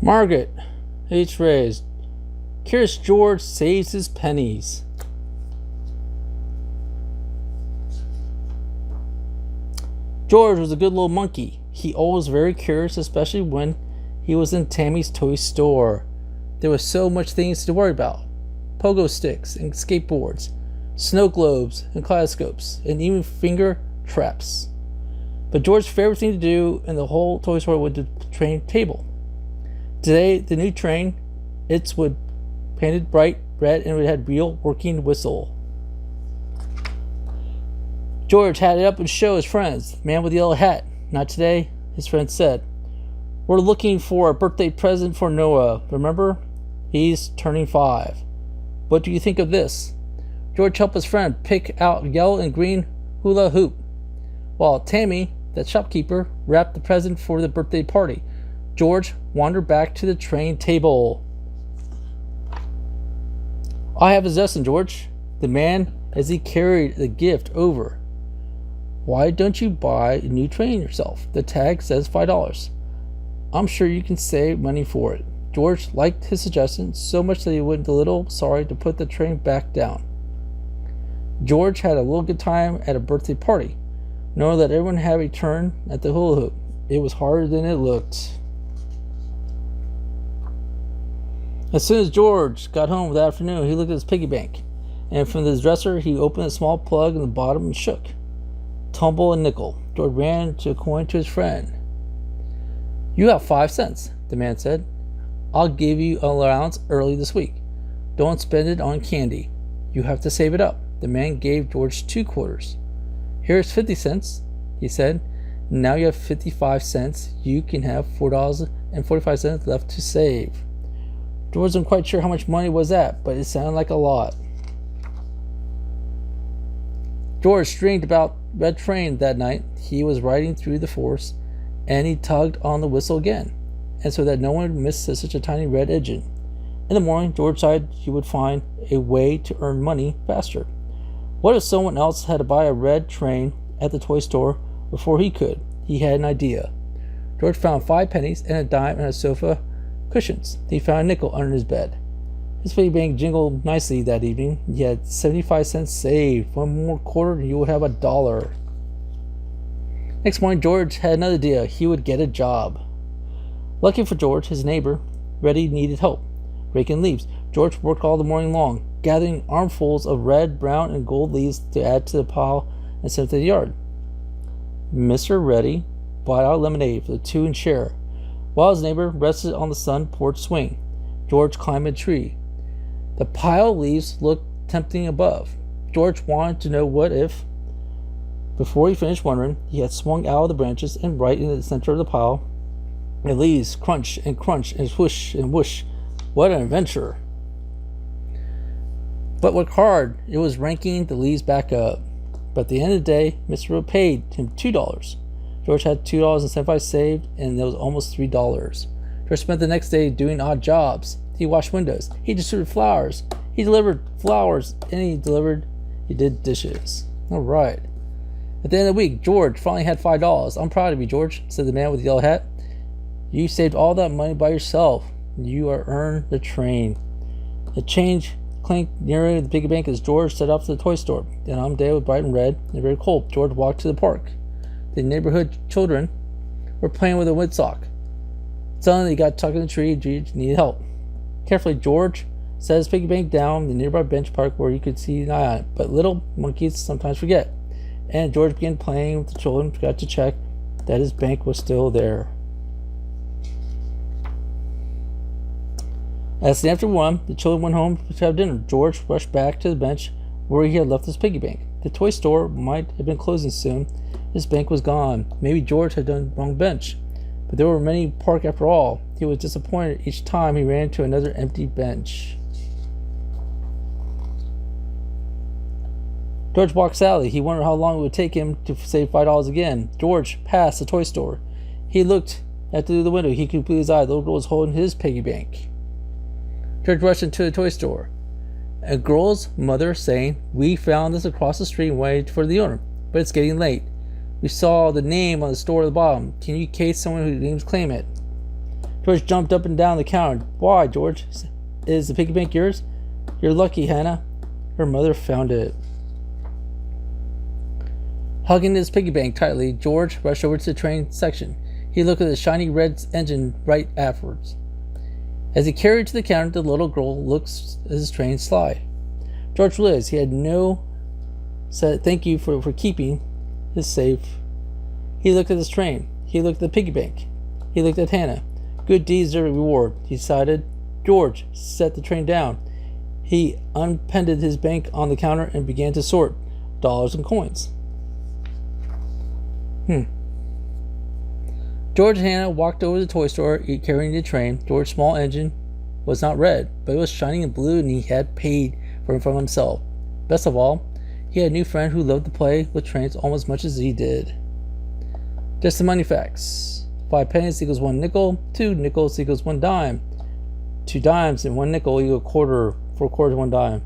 Margaret H. raised. Curious George saves his pennies. George was a good little monkey. He always very curious, especially when he was in Tammy's toy store. There was so much things to worry about. Pogo sticks and skateboards, snow globes and kaleidoscopes, and even finger traps. But George's favorite thing to do in the whole toy store was the train table. Today, the new train, it's wood painted bright red and it had real working whistle. George had it up and show his friends. The man with the yellow hat. Not today, his friend said. We're looking for a birthday present for Noah. Remember? He's turning 5. What do you think of this? George helped his friend pick out yellow and green hula hoop, while Tammy, the shopkeeper, wrapped the present for the birthday party. George wandered back to the train table. I have a zest, George, the man as he carried the gift over. Why don't you buy a new train yourself? The tag says $5. I'm sure you can save money for it. George liked his suggestion so much that he went a little sorry to put the train back down. George had a little good time at a birthday party, knowing that everyone had a turn at the hula hoop. It was harder than it looked. As soon as George got home that afternoon, he looked at his piggy bank, and from the dresser he opened a small plug in the bottom and shook. Tumble a nickel. George ran to a coin to his friend. You have 5 cents, the man said. I'll give you an allowance early this week. Don't spend it on candy. You have to save it up. The man gave George 2 quarters. Here's 50 cents, he said. Now you have 55 cents. You can have $4.45 left to save. George wasn't quite sure how much money was that, but it sounded like a lot. George dreamed about Red Train that night. He was riding through the forest, and he tugged on the whistle again, and so that no one would miss such a tiny red engine. In the morning, George decided he would find a way to earn money faster. What if someone else had to buy a red train at the toy store before he could? He had an idea. George found 5 pennies and a dime and a sofa cushions. He found a nickel under his bed. His piggy bank jingled nicely that evening. He had 75 cents saved. One more quarter and you would have $1. Next morning, George had another idea. He would get a job. Lucky for George, his neighbor, Reddy, needed help raking leaves. George worked all the morning long, gathering armfuls of red, brown, and gold leaves to add to the pile and send to the yard. Mr. Reddy bought out lemonade for the 2 and share, while his neighbor rested on the sun porch swing. George climbed a tree. The pile of leaves looked tempting above. George wanted to know what if, before he finished wondering, he had swung out of the branches and right in the center of the pile. The leaves crunch and whoosh and whoosh. What an adventure! But what hard it was ranking the leaves back up. But at the end of the day, Mr. Wood paid him $2. George had $2.75 saved, and that was almost $3. George spent the next day doing odd jobs. He washed windows. He distributed flowers. He delivered flowers, and he did dishes. All right. At the end of the week, George finally had $5. I'm proud of you, George, said the man with the yellow hat. You saved all that money by yourself. You are earned the train. The change clinked nearer the piggy bank as George set off to the toy store. The autumn day was bright and red and very cold. George walked to the park. The neighborhood children were playing with a woodsock. Suddenly, he got stuck in the tree. George needed help. Carefully, George set his piggy bank down the nearby bench park where he could see an eye on it. But little monkeys sometimes forget. And George began playing with the children, forgot to check that his bank was still there. As the afternoon won, the children went home to have dinner. George rushed back to the bench where he had left his piggy bank. The toy store might have been closing soon. His bank was gone. Maybe George had done the wrong bench. But there were many park after all. He was disappointed each time he ran to another empty bench. George walked sadly. He wondered how long it would take him to save $5 again. George passed the toy store. He looked out through the window. He could believe his eyes. The little girl was holding his piggy bank. George rushed into the toy store. A girl's mother saying, "We found this across the street and waited for the owner, but it's getting late. We saw the name on the store at the bottom. Can you case someone whose names claim it?" George jumped up and down the counter. Why, George? Is the piggy bank yours? You're lucky, Hannah. Her mother found it. Hugging his piggy bank tightly, George rushed over to the train section. He looked at the shiny red engine right afterwards. As he carried it to the counter, the little girl looked at his train slide. George realized he had said thank you for keeping his safe. He looked at his train. He looked at the piggy bank. He looked at Hannah. Good deeds deserve reward, he decided. George set the train down. He unpinned his bank on the counter and began to sort dollars and coins. George and Hannah walked over to the toy store, carrying the train. George's small engine was not red, but it was shining in blue, and he had paid for it from himself. Best of all, he had a new friend who loved to play with trains almost as much as he did. Just the money facts. 5 pennies equals 1 nickel. 2 nickels equals 1 dime. 2 dimes and 1 nickel equal a quarter. 4 quarters, 1 dime.